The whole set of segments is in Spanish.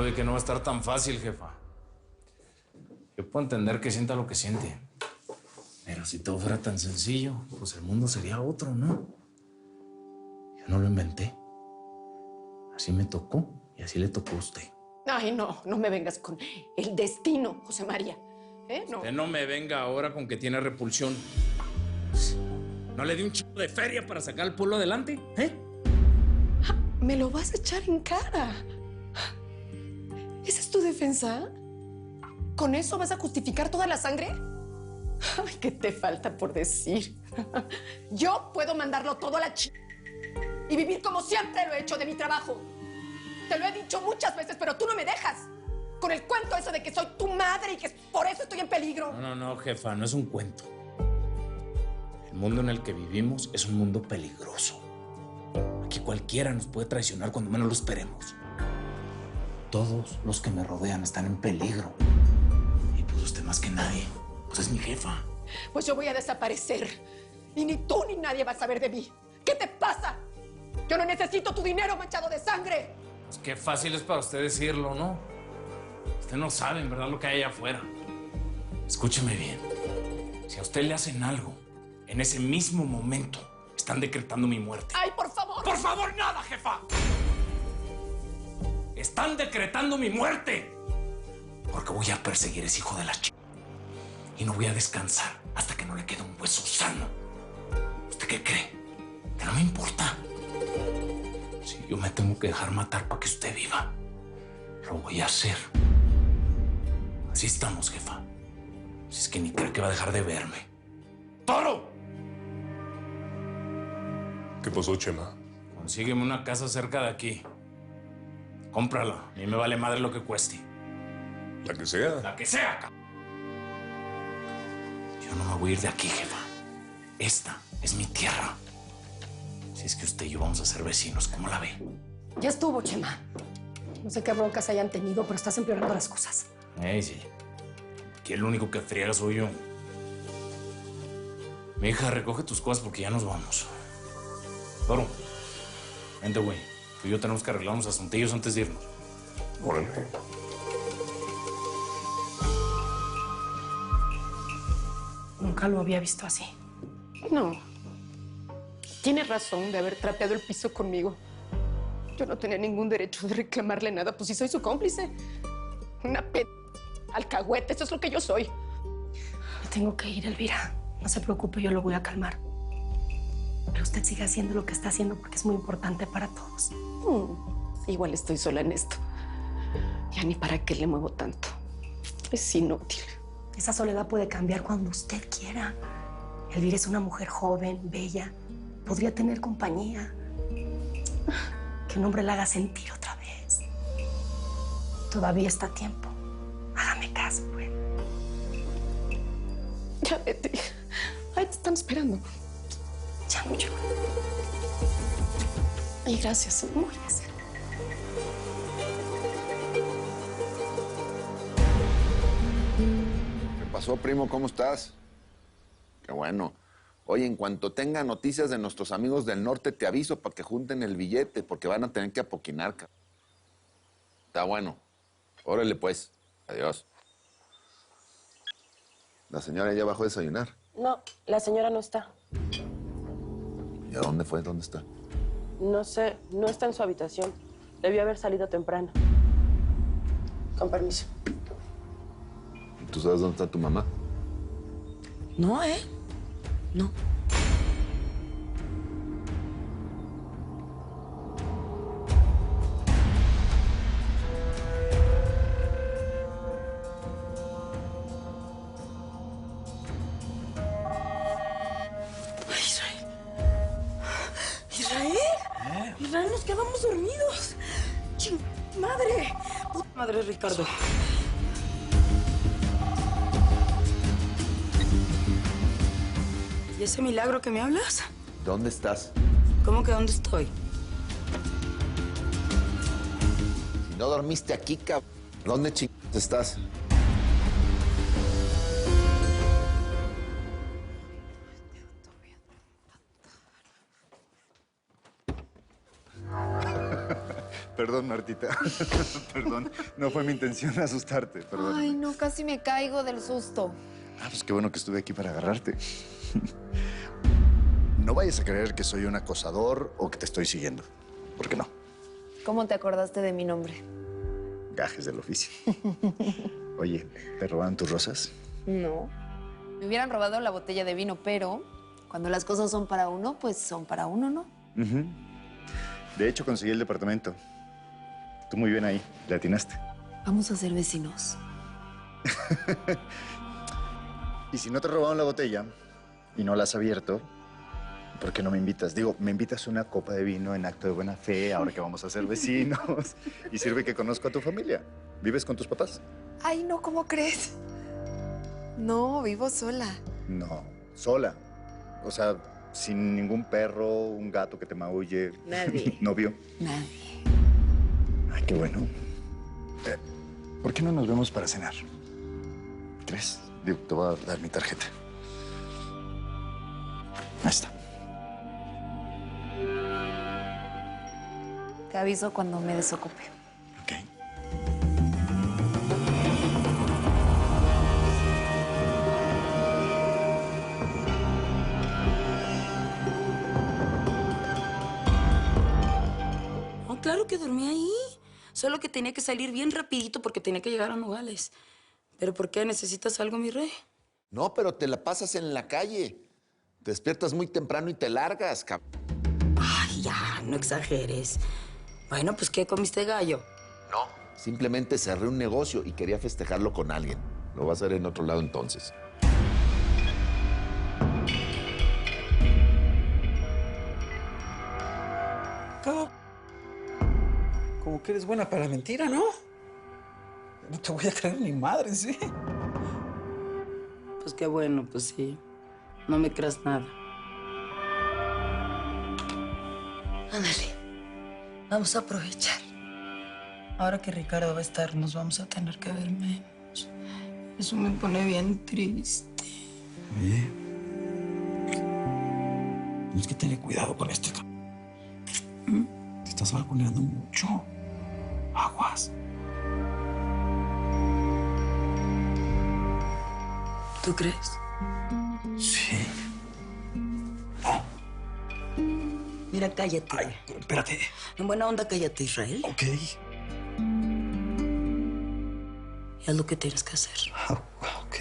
de que no va a estar tan fácil, jefa. Yo puedo entender que sienta lo que siente. Pero si todo fuera tan sencillo, pues el mundo sería otro, ¿no? Yo no lo inventé. Así me tocó y así le tocó a usted. Ay, no, no me vengas con el destino, José María. No. Usted no me venga ahora con que tiene repulsión. ¿No le di un chico de feria para sacar al pueblo adelante? Me lo vas a echar en cara. ¿Esa es tu defensa? ¿Con eso vas a justificar toda la sangre? Ay, ¿qué te falta por decir? Yo puedo mandarlo todo a la y vivir como siempre lo he hecho de mi trabajo. Te lo he dicho muchas veces, pero tú no me dejas. Con el cuento eso de que soy tu madre y que por eso estoy en peligro. No, jefa, no es un cuento. El mundo en el que vivimos es un mundo peligroso. Aquí cualquiera nos puede traicionar cuando menos lo esperemos. Todos los que me rodean están en peligro. Y pues usted más que nadie, pues es mi jefa. Pues yo voy a desaparecer. Y ni tú ni nadie va a saber de mí. ¿Qué te pasa? Yo no necesito tu dinero manchado de sangre. Pues qué fácil es para usted decirlo, ¿no? Usted no sabe, en verdad, lo que hay allá afuera. Escúcheme bien. Si a usted le hacen algo, en ese mismo momento están decretando mi muerte. ¡Ay, por favor! ¡Por favor, nada, jefa! Están decretando mi muerte. Porque voy a perseguir a ese hijo de la y no voy a descansar hasta que no le quede un hueso sano. ¿Usted qué cree? Que no me importa. Si yo me tengo que dejar matar para que usted viva, lo voy a hacer. Así estamos, jefa. Si es que ni cree que va a dejar de verme. ¡Toro! ¿Qué pasó, Chema? Consígueme una casa cerca de aquí. Cómprala. A mí me vale madre lo que cueste. La que sea. La que sea, cabrón. Yo no me voy a ir de aquí, jefa. Esta es mi tierra. Si es que usted y yo vamos a ser vecinos, ¿cómo la ve? Ya estuvo, Chema. No sé qué broncas hayan tenido, pero estás empeorando las cosas. Sí. Aquí el único que friega soy yo. Mi hija, recoge tus cosas porque ya nos vamos. Toro, vente, güey. Tú y yo tenemos que arreglar unos asuntillos antes de irnos. Órale. Nunca lo había visto así. No. Tienes razón de haber trapeado el piso conmigo. Yo no tenía ningún derecho de reclamarle nada, pues si soy su cómplice. Una alcahuete, eso es lo que yo soy. Me tengo que ir, Elvira. No se preocupe, yo lo voy a calmar. Pero usted sigue haciendo lo que está haciendo porque es muy importante para todos. Igual estoy sola en esto. Ya ni para qué le muevo tanto. Es inútil. Esa soledad puede cambiar cuando usted quiera. Elvira es una mujer joven, bella. Podría tener compañía. Que un hombre la haga sentir otra vez. Todavía está a tiempo. Hágame caso, pues. Ya vete. Ahí te están esperando. Ya mucho. Ay, gracias. Muy gracias. ¿Qué pasó, primo? ¿Cómo estás? Qué bueno. Oye, en cuanto tenga noticias de nuestros amigos del norte, te aviso para que junten el billete, porque van a tener que apoquinar. Está bueno. Órale, pues. Adiós. ¿La señora ya bajó a desayunar? No, la señora no está. ¿Y a dónde fue? ¿Dónde está? No sé, no está en su habitación. Debió haber salido temprano. Con permiso. ¿Y tú sabes dónde está tu mamá? No, no. Israel, nos quedamos dormidos. ¡Ching! ¡Madre! ¡Puta madre, Ricardo! ¿Y ese milagro que me hablas? ¿Dónde estás? ¿Cómo que dónde estoy? Si no dormiste aquí, cabrón, ¿dónde chingados estás? Perdón, Martita. Perdón, no fue mi intención asustarte, perdón. Ay, no, casi me caigo del susto. Ah, pues qué bueno que estuve aquí para agarrarte. No vayas a creer que soy un acosador o que te estoy siguiendo. ¿Por qué no? ¿Cómo te acordaste de mi nombre? Gajes del oficio. Oye, ¿te robaron tus rosas? No. Me hubieran robado la botella de vino, pero cuando las cosas son para uno, pues son para uno, ¿no? Ujú. De hecho, conseguí el departamento. Tú muy bien ahí, le atinaste. Vamos a ser vecinos. Y si no te robaron la botella y no la has abierto, ¿por qué no me invitas? Digo, me invitas una copa de vino en acto de buena fe, ahora que vamos a ser vecinos. Y sirve que conozco a tu familia. ¿Vives con tus papás? Ay, no, ¿cómo crees? No, vivo sola. No, sola. O sea, sin ningún perro, un gato que te maulle. Nadie. ¿Novio? Nadie. Ay, qué bueno. ¿Por qué no nos vemos para cenar? ¿Crees? Digo, te voy a dar mi tarjeta. Ahí está. Te aviso cuando me desocupe. Ok. No, claro que dormí ahí. Solo que tenía que salir bien rapidito porque tenía que llegar a Nogales. ¿Pero por qué? ¿Necesitas algo, mi rey? No, pero te la pasas en la calle. Te despiertas muy temprano y te largas, Ay, ya, no exageres. Bueno, pues, ¿qué comiste gallo? No. Simplemente cerré un negocio y quería festejarlo con alguien. Lo vas a hacer en otro lado entonces. Como que eres buena para la mentira, ¿no? No te voy a creer ni madre, ¿sí? Pues qué bueno, pues sí. No me creas nada. Ándale. Vamos a aprovechar. Ahora que Ricardo va a estar, nos vamos a tener que ver menos. Eso me pone bien triste. Oye, tienes que tener cuidado con este. Te estás balconeando mucho. Aguas. ¿Tú crees? Sí. Mira, cállate. Ay, espérate. En buena onda, cállate, Israel. Ok. Y haz lo que tienes que hacer. Ok.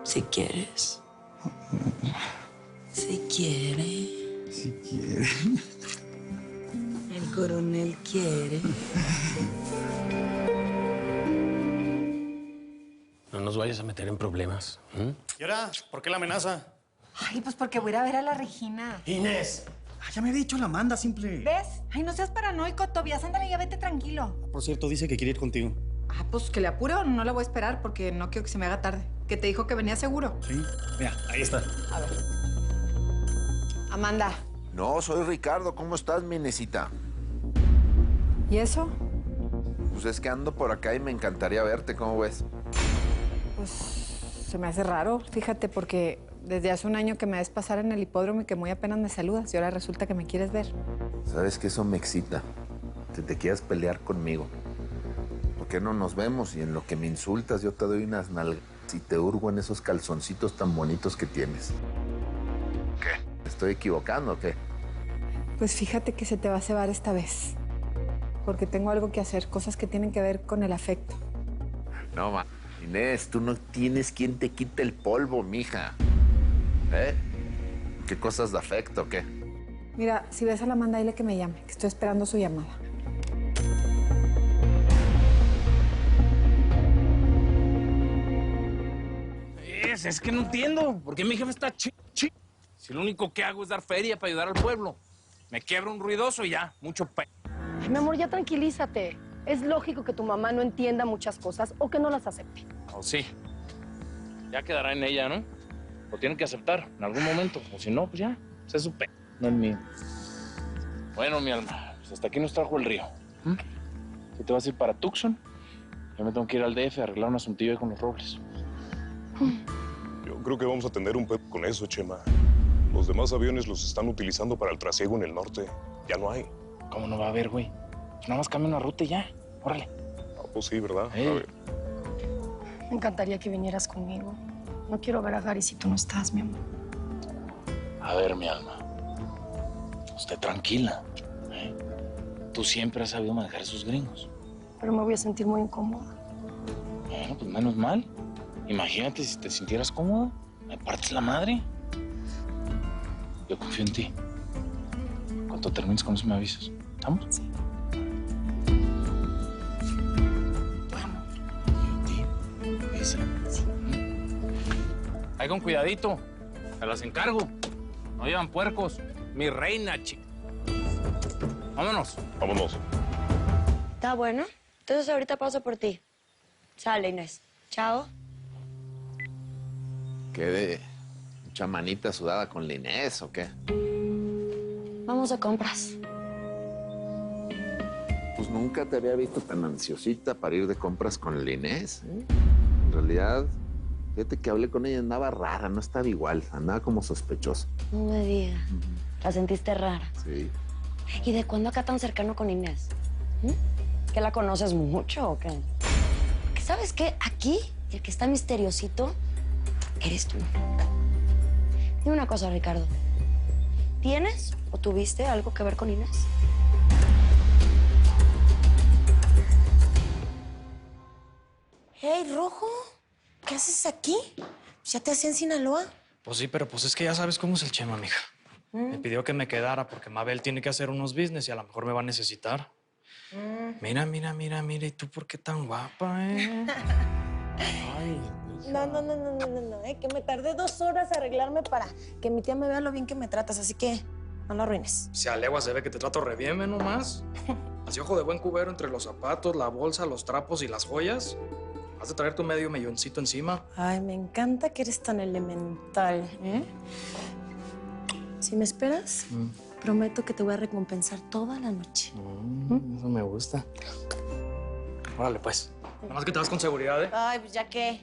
Si quieres. Si quiere. Si quiere. El coronel quiere. No nos vayas a meter en problemas. ¿Y ahora? ¿Por qué la amenaza? Ay, pues porque voy a ir a ver a la Regina. ¡Inés! Ya me había dicho la Amanda, simple. ¿Ves? Ay, no seas paranoico, Tobias. Ándale, ya vete tranquilo. Por cierto, dice que quiere ir contigo. Ah, pues que le apure o no la voy a esperar porque no quiero que se me haga tarde. Que te dijo que venía seguro. Sí. Mira, ahí está. A ver. Amanda. No, soy Ricardo. ¿Cómo estás, mi Inesita? ¿Y eso? Pues es que ando por acá y me encantaría verte. ¿Cómo ves? Pues se me hace raro, fíjate, porque desde hace un año que me ves pasar en el hipódromo y que muy apenas me saludas y ahora resulta que me quieres ver. Sabes que eso me excita. Que te quieras pelear conmigo. ¿Por qué no nos vemos? Y en lo que me insultas, yo te doy unas nalgas y te hurgo en esos calzoncitos tan bonitos que tienes. ¿Qué? ¿Me estoy equivocando o qué? Pues fíjate que se te va a cebar esta vez. Porque tengo algo que hacer, cosas que tienen que ver con el afecto. No, ma. Inés, tú no tienes quien te quite el polvo, mija. ¿Eh? ¿Qué cosas de afecto o qué? Mira, si ves a la Amanda, dile que me llame, que estoy esperando su llamada. Es que no entiendo. ¿Por qué mi jefe está chi? Si lo único que hago es dar feria para ayudar al pueblo. Me quiebra un ruidoso y ya, mucho Ay, mi amor, ya tranquilízate. Es lógico que tu mamá no entienda muchas cosas o que no las acepte. Oh, sí. Ya quedará en ella, ¿no? Lo tienen que aceptar en algún momento. O si no, pues ya. Ese es su no el mío. Bueno, mi alma, pues hasta aquí nos trajo el río. ¿Qué te vas a ir para Tucson? Yo me tengo que ir al DF a arreglar un asuntillo ahí con los Robles. Yo creo que vamos a tener un pedo con eso, Chema. Los demás aviones los están utilizando para el trasiego en el norte. Ya no hay. ¿Cómo no va a haber, güey? Pues nada más cambia una ruta y ya. Órale. Ah, pues sí, ¿verdad? A ver. Me encantaría que vinieras conmigo. No quiero ver a Gary si tú no estás, mi amor. A ver, mi alma. Usted tranquila. ¿Eh? Tú siempre has sabido manejar esos gringos. Pero me voy a sentir muy incómoda. Bueno, pues menos mal. Imagínate si te sintieras cómodo. Me partes la madre. Yo confío en ti. Cuando termines con eso me avisas. ¿Estamos? Sí. Bueno, confío en ti. Avisa. Sí. Ahí con cuidadito. Se las encargo. No llevan puercos. Mi reina, chica. Vámonos. Vámonos. Está bueno. Entonces ahorita paso por ti. Sale, Inés. Chao. ¿Qué de mucha manita sudada con la Inés o qué? Vamos de compras. Pues nunca te había visto tan ansiosita para ir de compras con la Inés, ¿eh? En realidad, fíjate que hablé con ella, andaba rara, no estaba igual, andaba como sospechosa. No me digas. ¿La sentiste rara? Sí. ¿Y de cuándo acá tan cercano con Inés? ¿Que la conoces mucho o qué? Porque ¿sabes qué? Aquí, el que está misteriosito, eres tú. Dime una cosa, Ricardo. ¿Tienes o tuviste algo que ver con Inés? Hey, Rojo, ¿qué haces aquí? ¿Ya te hacía en Sinaloa? Pues sí, pero pues es que ya sabes cómo es el Chema, mija. Me pidió que me quedara porque Mabel tiene que hacer unos business y a lo mejor me va a necesitar. Mira, mira, mira, mira. ¿Y tú por qué tan guapa, eh? Ay, No, que me tardé 2 horas a arreglarme para que mi tía me vea lo bien que me tratas, así que no lo arruines. Si a legua se ve que te trato re bien, ¿ve nomás? Así ojo de buen cubero entre los zapatos, la bolsa, los trapos y las joyas. Has de traer tu medio milloncito encima. Ay, me encanta que eres tan elemental, ¿eh? Si me esperas, prometo que te voy a recompensar toda la noche. Eso me gusta. Órale, pues. Nada más que te vas con seguridad, ¿eh? Ay, pues ya qué.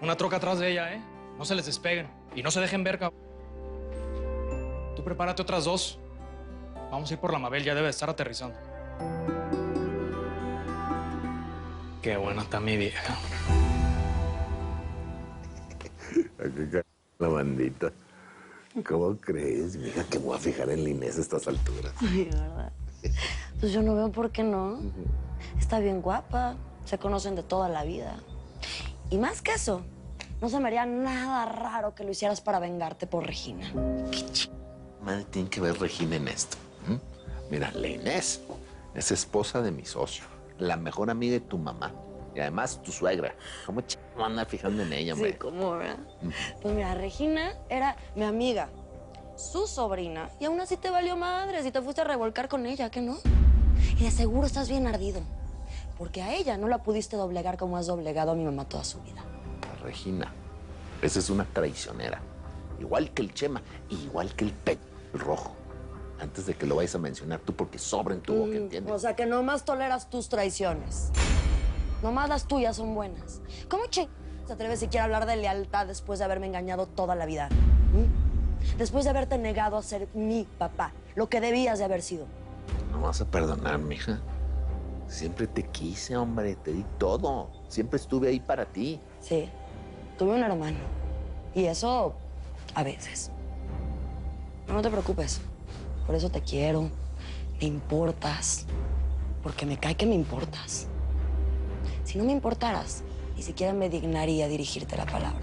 Una troca atrás de ella, ¿eh? No se les despeguen. Y no se dejen ver, cabrón. Tú prepárate otras 2. Vamos a ir por la Mabel, ya debe estar aterrizando. Qué buena está mi vieja. La bandita. ¿Cómo crees, mija, que me voy a fijar en la Inés a estas alturas? Ay, ¿verdad? Pues yo no veo por qué no. Está bien guapa, se conocen de toda la vida. Y más que eso, no se me haría nada raro que lo hicieras para vengarte por Regina. ¿Qué madre tiene que ver Regina en esto? Mira, la Inés es esposa de mi socio, la mejor amiga de tu mamá y además tu suegra. ¿Cómo me anda fijando en ella, hombre? Sí, ¿cómo, verdad? Pues mira, Regina era mi amiga, su sobrina, y aún así te valió madre si te fuiste a revolcar con ella, ¿qué no? Y de seguro estás bien ardido, porque a ella no la pudiste doblegar como has doblegado a mi mamá toda su vida. Regina, esa es una traicionera, igual que el Chema, igual que el Rojo. Antes de que lo vayas a mencionar tú, porque sobra en tu boca, ¿entiendes? O sea, que nomás toleras tus traiciones. Nomás las tuyas son buenas. ¿Cómo se atreve siquiera a hablar de lealtad después de haberme engañado toda la vida? Después de haberte negado a ser mi papá, lo que debías de haber sido. No vas a perdonar, mija. Siempre te quise, hombre, te di todo. Siempre estuve ahí para ti. Sí, tuve un hermano. Y eso, a veces. Pero no te preocupes. Por eso te quiero. Me importas. Porque me cae que me importas. Si no me importaras, ni siquiera me dignaría dirigirte la palabra.